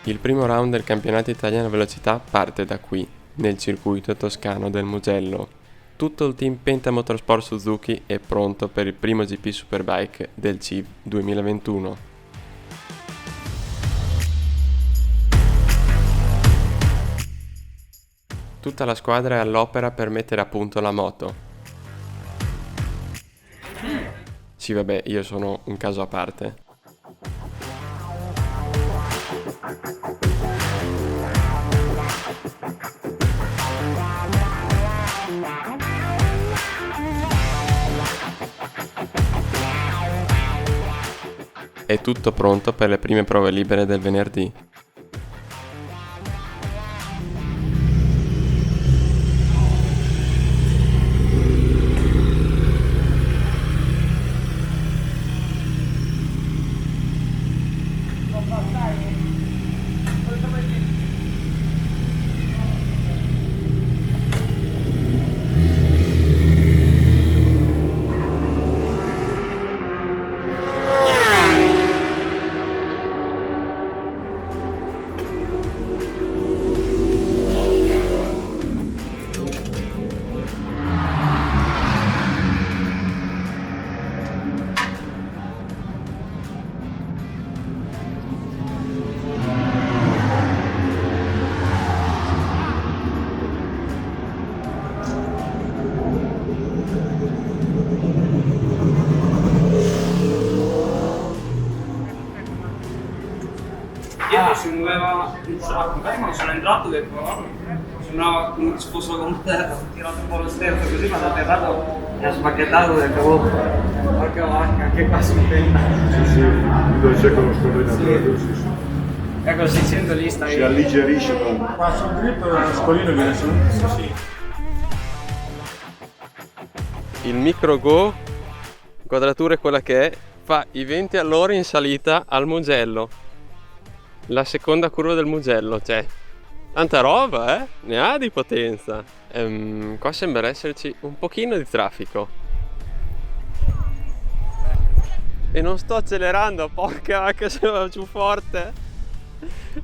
Il primo round del campionato italiano velocità parte da qui, nel circuito toscano del Mugello. Tutto il team Penta Motorsport Suzuki è pronto per il primo GP Superbike del CIV 2021. Tutta la squadra è all'opera per mettere a punto la moto. Sì, vabbè, io sono un caso a parte. È tutto pronto per le prime prove libere del venerdì. Dietro si muoveva un sacco, infatti quando sono entrato ho detto no, sembrava come se fosse con terra, ho tirato un po' lo sterzo così, quando ho atterrato mi ha spacchettato ho detto oh, porca vacca, anche qua si intende. Sì, dove c'è quello scollinato, sì. Ecco, 600 lì stai. Si alleggerisce tanto. Qua sul grip lo scollino viene su? Sì. Il Micro Go, quadratura è quella che è, fa i 20 all'ora in salita al Mugello. La seconda curva del Mugello, cioè, tanta roba, ne ha di potenza. Qua sembra esserci un pochino di traffico. E non sto accelerando, porca vacca, se va giù forte.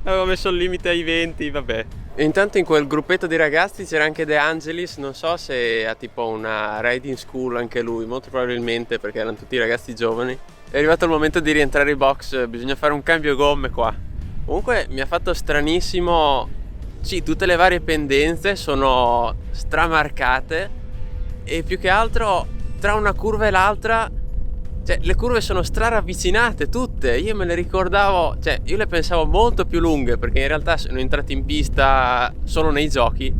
Avevo messo il limite ai 20, vabbè. E intanto in quel gruppetto di ragazzi c'era anche De Angelis, non so se ha tipo una riding school anche lui, molto probabilmente perché erano tutti ragazzi giovani. È arrivato il momento di rientrare in box, bisogna fare un cambio gomme qua. Comunque mi ha fatto stranissimo, sì, tutte le varie pendenze sono stramarcate e più che altro tra una curva e l'altra, cioè le curve sono straravvicinate tutte, io me le ricordavo, cioè io le pensavo molto più lunghe perché in realtà sono entrati in pista solo nei giochi,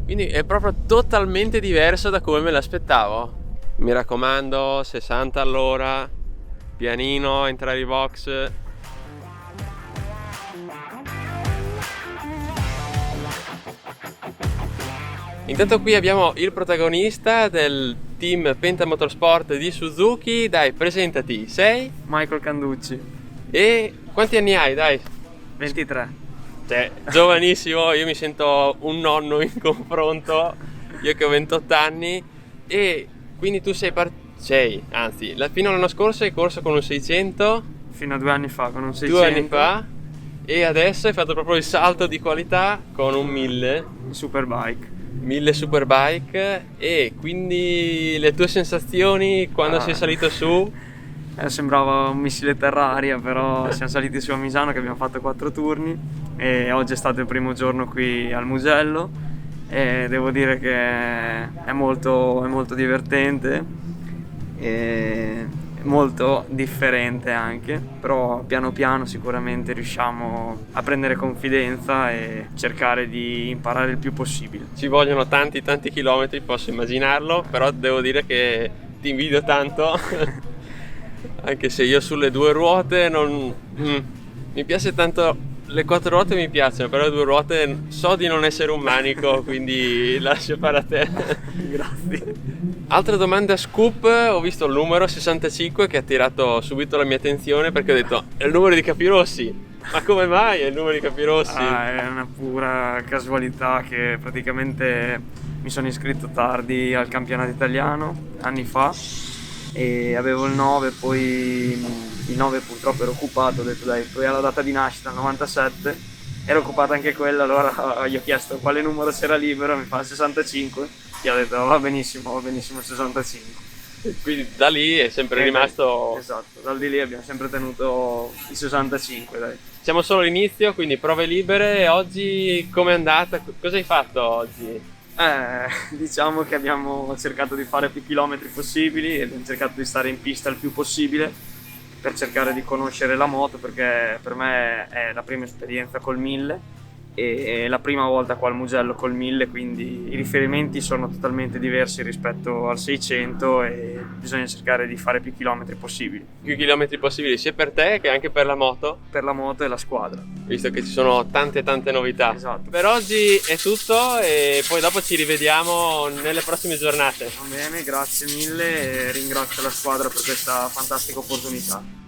quindi è proprio totalmente diverso da come me l'aspettavo. Mi raccomando, 60 all'ora, pianino, entrare in box. Intanto qui abbiamo il protagonista del team Penta Motorsport di Suzuki. Dai, presentati, sei? Michael Canducci, E quanti anni hai, dai? 23. Cioè, giovanissimo, io mi sento un nonno in confronto, io che ho 28 anni. E quindi tu fino all'anno scorso hai corso con un 600, Fino a 2 anni fa con un 600. 2 anni fa, e adesso hai fatto proprio il salto di qualità con un 1000. Superbike. 1000 Superbike. E quindi le tue sensazioni quando sei salito su? Sembrava un missile terra-aria, però siamo saliti su a Misano che abbiamo fatto 4 turni e oggi è stato il primo giorno qui al Mugello e devo dire che è molto divertente e molto differente anche, però piano piano sicuramente riusciamo a prendere confidenza e cercare di imparare il più possibile. Ci vogliono tanti chilometri, posso immaginarlo, però devo dire che ti invidio tanto anche se io sulle 2 ruote non mi piace tanto. Le 4 ruote mi piacciono, però le 2 ruote so di non essere un manico, quindi lascio fare a te. Grazie. Altra domanda scoop, ho visto il numero 65 che ha attirato subito la mia attenzione perché ho detto è il numero di Capirossi. Ma come mai è il numero di Capirossi? È una pura casualità che praticamente mi sono iscritto tardi al campionato italiano anni fa e avevo il 9, poi il 9 purtroppo era occupato, ho detto dai, proviamo la data di nascita, 97, era occupata anche quella, allora gli ho chiesto quale numero c'era libero, mi fa 65, gli ho detto va benissimo 65. Quindi da lì è sempre E rimasto... esatto, dal di lì abbiamo sempre tenuto i 65, dai. Siamo solo all'inizio, quindi prove libere. Oggi com'è andata? Cosa hai fatto oggi? Diciamo che abbiamo cercato di fare più chilometri possibili e abbiamo cercato di stare in pista il più possibile per cercare di conoscere la moto, perché per me è la prima esperienza col 1000 e la prima volta qua al Mugello col 1000, quindi i riferimenti sono totalmente diversi rispetto al 600 e bisogna cercare di fare più chilometri possibili Più chilometri possibili sia per te che anche per la moto, per la moto e la squadra. visto che ci sono tante novità. Esatto. Per oggi è tutto e poi dopo ci rivediamo nelle prossime giornate. Va bene, grazie mille e ringrazio la squadra per questa fantastica opportunità.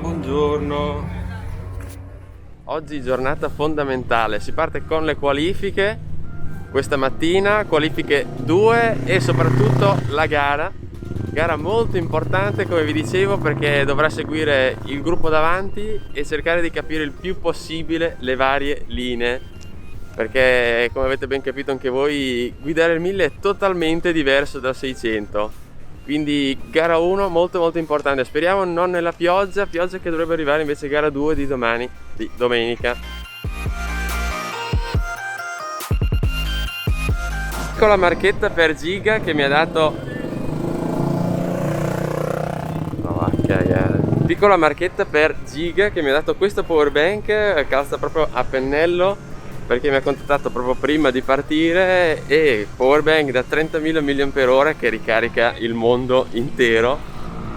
Buongiorno. Oggi giornata fondamentale, si parte con le qualifiche questa mattina, qualifiche 2 e soprattutto la gara molto importante, come vi dicevo, perché dovrà seguire il gruppo davanti e cercare di capire il più possibile le varie linee, perché come avete ben capito anche voi guidare il 1000 è totalmente diverso dal 600. Quindi gara 1 molto importante, speriamo non nella pioggia che dovrebbe arrivare invece gara 2 di domani, di domenica. Piccola marchetta per Giga che mi ha dato... Piccola marchetta per Giga che mi ha dato questo power bank, calza proprio a pennello, perché mi ha contattato proprio prima di partire, e power bank da 30.000 mAh che ricarica il mondo intero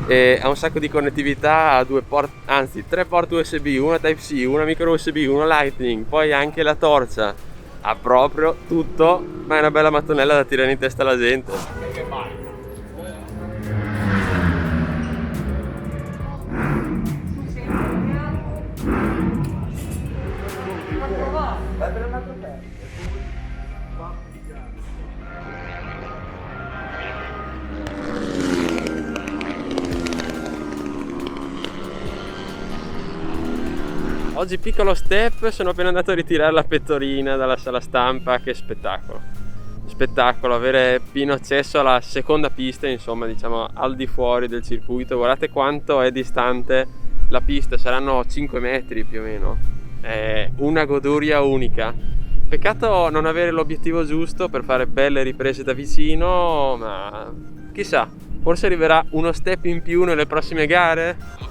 e ha un sacco di connettività, ha 3 port USB, una Type-C, una micro USB, una Lightning, poi anche la torcia, ha proprio tutto, ma è una bella mattonella da tirare in testa alla gente. Oggi piccolo step, sono appena andato a ritirare la pettorina dalla sala stampa, che spettacolo avere pieno accesso alla seconda pista, insomma diciamo al di fuori del circuito. Guardate quanto è distante la pista, saranno 5 metri più o meno, è una goduria unica. Peccato non avere l'obiettivo giusto per fare belle riprese da vicino, ma chissà, forse arriverà uno step in più nelle prossime gare.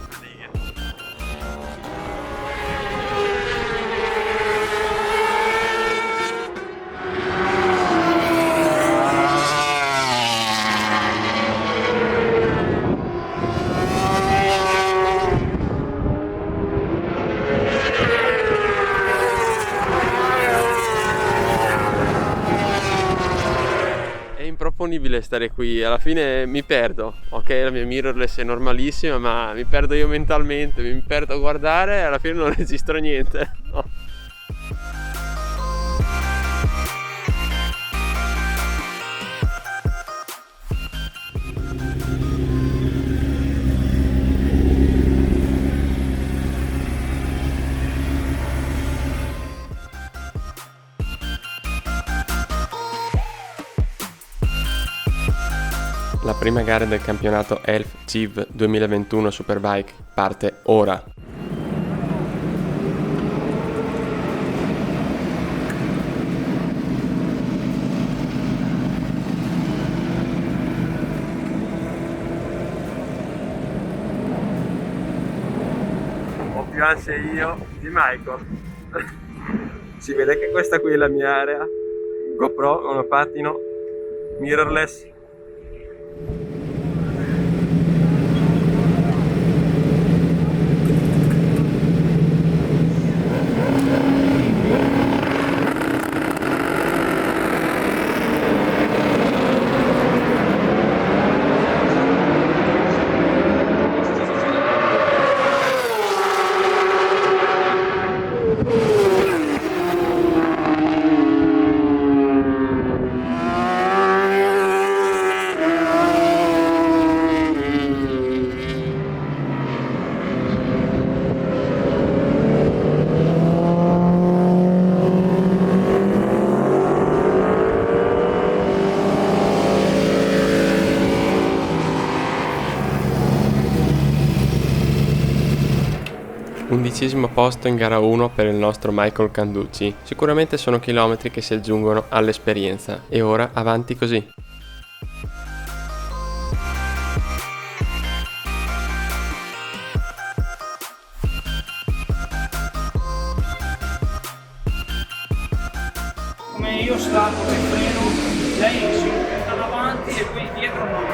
Improponibile stare qui, alla fine mi perdo. Ok, la mia mirrorless è normalissima, ma mi perdo io mentalmente, mi perdo a guardare e alla fine non registro niente. No. La prima gara del campionato ELF CIV 2021 Superbike parte ora. Ho più ansia io di Michael. Si vede che questa qui è la mia area. GoPro, monopattino, mirrorless. 11° posto in gara 1 per il nostro Michael Canducci. Sicuramente sono chilometri che si aggiungono all'esperienza e ora avanti così. Come io starto che freno, lei si butta davanti e poi dietro non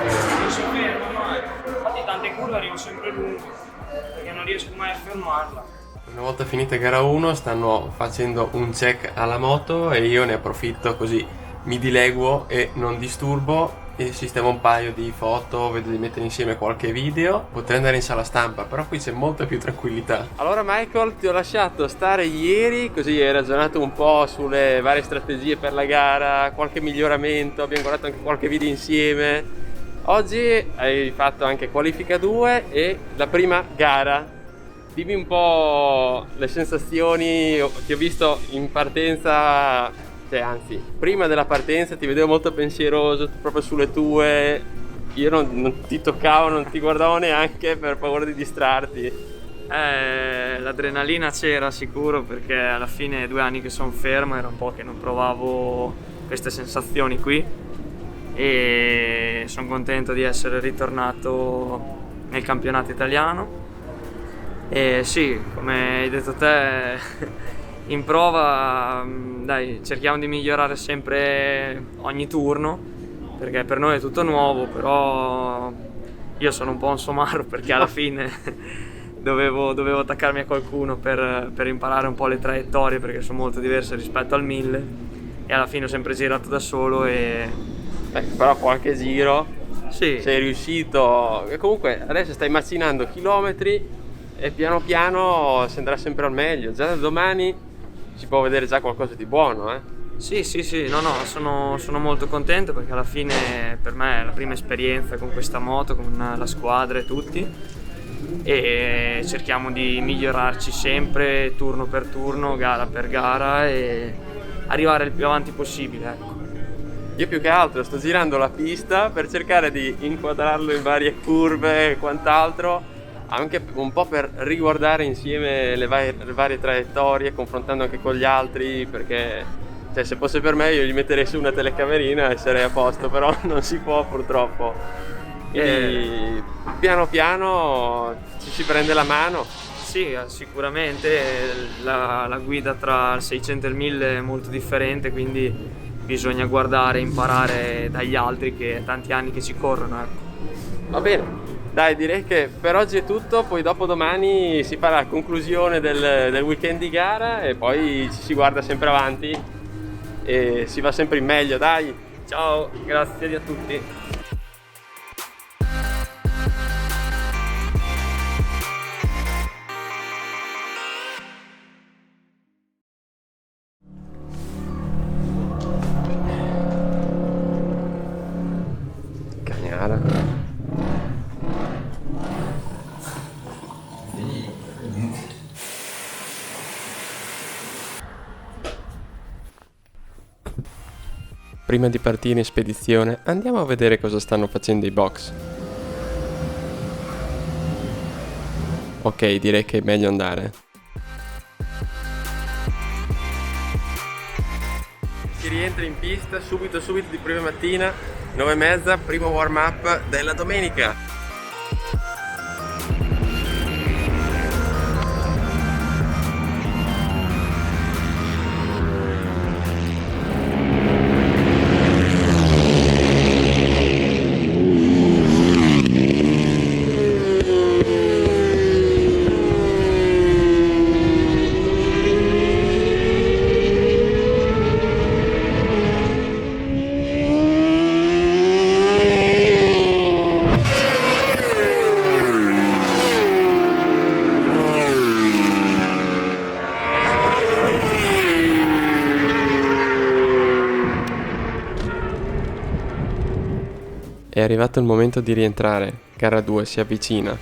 si ferma mai. Infatti tante curve arrivo sempre lungo, perché non riesco mai a fermarla. Una volta finita gara 1 stanno facendo un check alla moto e io ne approfitto, così mi dileguo e non disturbo e sistemo un paio di foto, vedo di mettere insieme qualche video. Potrei andare in sala stampa, però qui c'è molta più tranquillità. Allora Michael, ti ho lasciato stare ieri, così hai ragionato un po' sulle varie strategie per la gara, qualche miglioramento, abbiamo guardato anche qualche video insieme. Oggi hai fatto anche qualifica 2 e la prima gara. Dimmi un po' le sensazioni. Ti ho visto in partenza, cioè anzi prima della partenza ti vedevo molto pensieroso proprio sulle tue. Io non ti toccavo, non ti guardavo neanche per paura di distrarti. L'adrenalina c'era sicuro, perché alla fine 2 anni che sono fermo, era un po' che non provavo queste sensazioni qui e sono contento di essere ritornato nel campionato italiano. E sì, come hai detto te, in prova dai, cerchiamo di migliorare sempre ogni turno, perché per noi è tutto nuovo, però io sono un po' un somaro, perché alla fine dovevo attaccarmi a qualcuno per imparare un po' le traiettorie, perché sono molto diverse rispetto al 1000, e alla fine ho sempre girato da solo Però qualche giro sì. sei riuscito. E comunque adesso stai macinando chilometri e piano piano si andrà sempre al meglio. Già da domani si può vedere già qualcosa di buono, eh? Sì, sono molto contento, perché alla fine per me è la prima esperienza con questa moto, con la squadra e tutti, e cerchiamo di migliorarci sempre turno per turno, gara per gara, e arrivare il più avanti possibile, ecco. Io più che altro sto girando la pista per cercare di inquadrarlo in varie curve e quant'altro, anche un po' per riguardare insieme le varie traiettorie, confrontando anche con gli altri, perché cioè, se fosse per me io gli metterei su una telecamerina e sarei a posto, però non si può purtroppo. Quindi piano piano ci si prende la mano. Sì, sicuramente la guida tra il 600 e il 1000 è molto differente, quindi bisogna guardare e imparare dagli altri, che è tanti anni che ci corrono, ecco. Va bene, dai, direi che per oggi è tutto, poi dopo domani si fa la conclusione del weekend di gara e poi ci si guarda sempre avanti e si va sempre in meglio, dai. Ciao, grazie a tutti. Cagnara. Prima di partire in spedizione andiamo a vedere cosa stanno facendo i box. Ok, direi che è meglio andare. Si rientra in pista subito di prima mattina, 9:30, primo warm up della domenica. È arrivato il momento di rientrare, gara 2 si avvicina.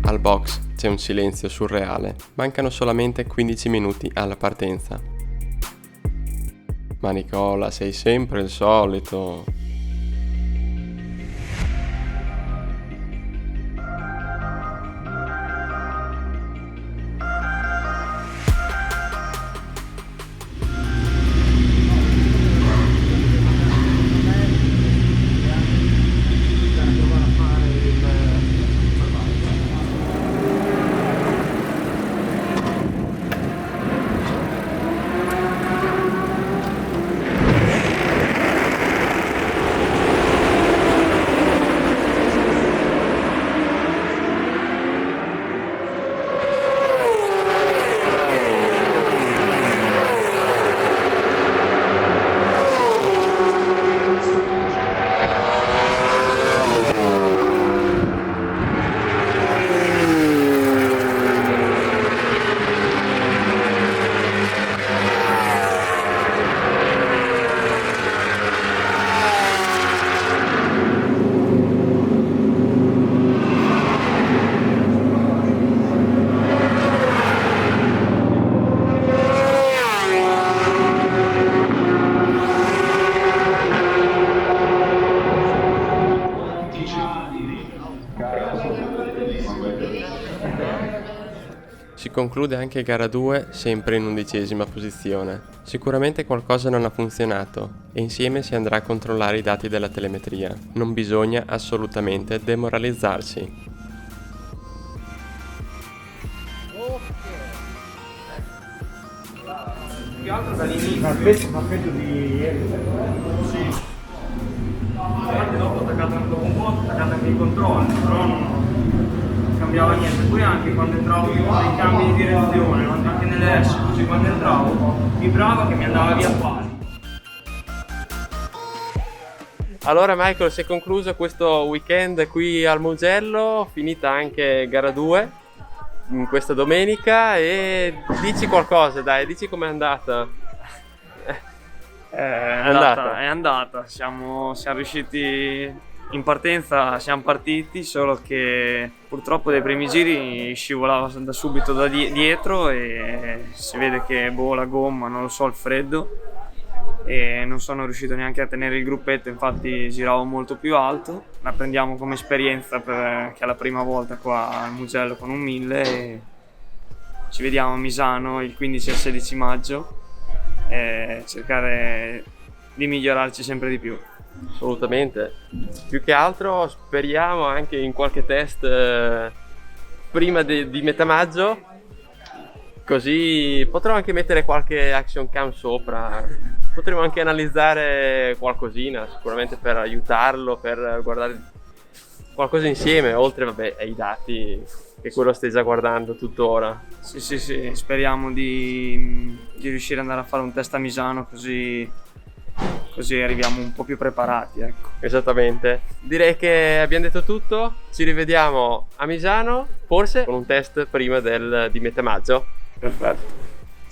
Al box c'è un silenzio surreale. Mancano solamente 15 minuti alla partenza. Ma Nicola, sei sempre il solito. Si conclude anche gara 2 sempre in 11ª posizione. Sicuramente qualcosa non ha funzionato e insieme si andrà a controllare i dati della telemetria. Non bisogna assolutamente demoralizzarsi. Più che altro dall'inizio. Ma aspetto di ieri. Sì. Dopo dopo un po' ho attaccato anche i controlli, però non cambiava niente. Poi anche quando entravo io nei cambi di direzione, anche nelle S, così quando entravo, vibrava che mi andava via a pali. Allora Michael, si è concluso questo weekend qui al Mugello, finita anche gara 2 in questa domenica e dici qualcosa, dai, dici com'è andata. È andata. Siamo riusciti in partenza, siamo partiti, solo che purtroppo dai primi giri scivolava da subito da dietro e si vede che la gomma, non lo so, il freddo, e non sono riuscito neanche a tenere il gruppetto, infatti giravo molto più alto. La prendiamo come esperienza perché è la prima volta qua al Mugello con un 1000 e ci vediamo a Misano il 15 e il 16 maggio e cercare di migliorarci sempre di più. Assolutamente. Più che altro speriamo anche in qualche test prima di metà maggio, così potremo anche mettere qualche action cam sopra, potremo anche analizzare qualcosina sicuramente per aiutarlo, per guardare qualcosa insieme, oltre ai dati che quello stai già guardando tuttora. Sì, speriamo di riuscire ad andare a fare un test a Misano, così arriviamo un po' più preparati, ecco. Esattamente. Direi che abbiamo detto tutto. Ci rivediamo a Misano, forse con un test prima di metà maggio. Perfetto.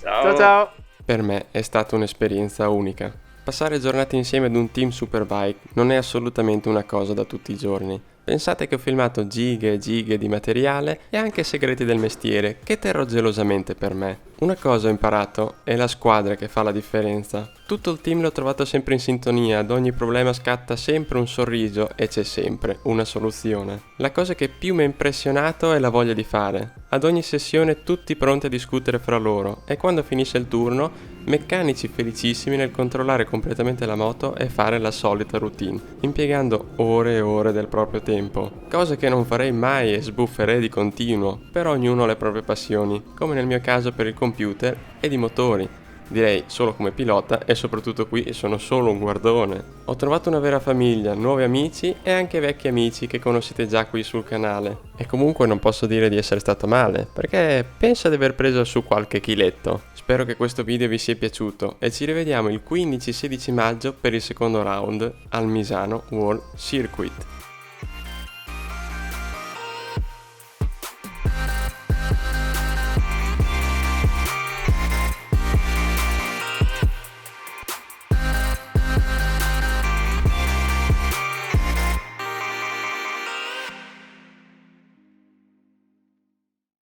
Ciao. Per me è stata un'esperienza unica. Passare giornate insieme ad un team Superbike non è assolutamente una cosa da tutti i giorni. Pensate che ho filmato gighe e gighe di materiale e anche segreti del mestiere che terrò gelosamente per me. Una cosa ho imparato, è la squadra che fa la differenza. Tutto il team l'ho trovato sempre in sintonia, ad ogni problema scatta sempre un sorriso e c'è sempre una soluzione. La cosa che più mi ha impressionato è la voglia di fare. Ad ogni sessione tutti pronti a discutere fra loro e quando finisce il turno meccanici felicissimi nel controllare completamente la moto e fare la solita routine, impiegando ore e ore del proprio tempo. Cosa che non farei mai e sbufferei di continuo, però ognuno ha le proprie passioni, come nel mio caso per il computer ed i motori. Direi solo come pilota e soprattutto qui sono solo un guardone. Ho trovato una vera famiglia, nuovi amici e anche vecchi amici che conoscete già qui sul canale. E comunque non posso dire di essere stato male, perché penso di aver preso su qualche chiletto. Spero che questo video vi sia piaciuto e ci rivediamo il 15-16 maggio per il secondo round al Misano World Circuit.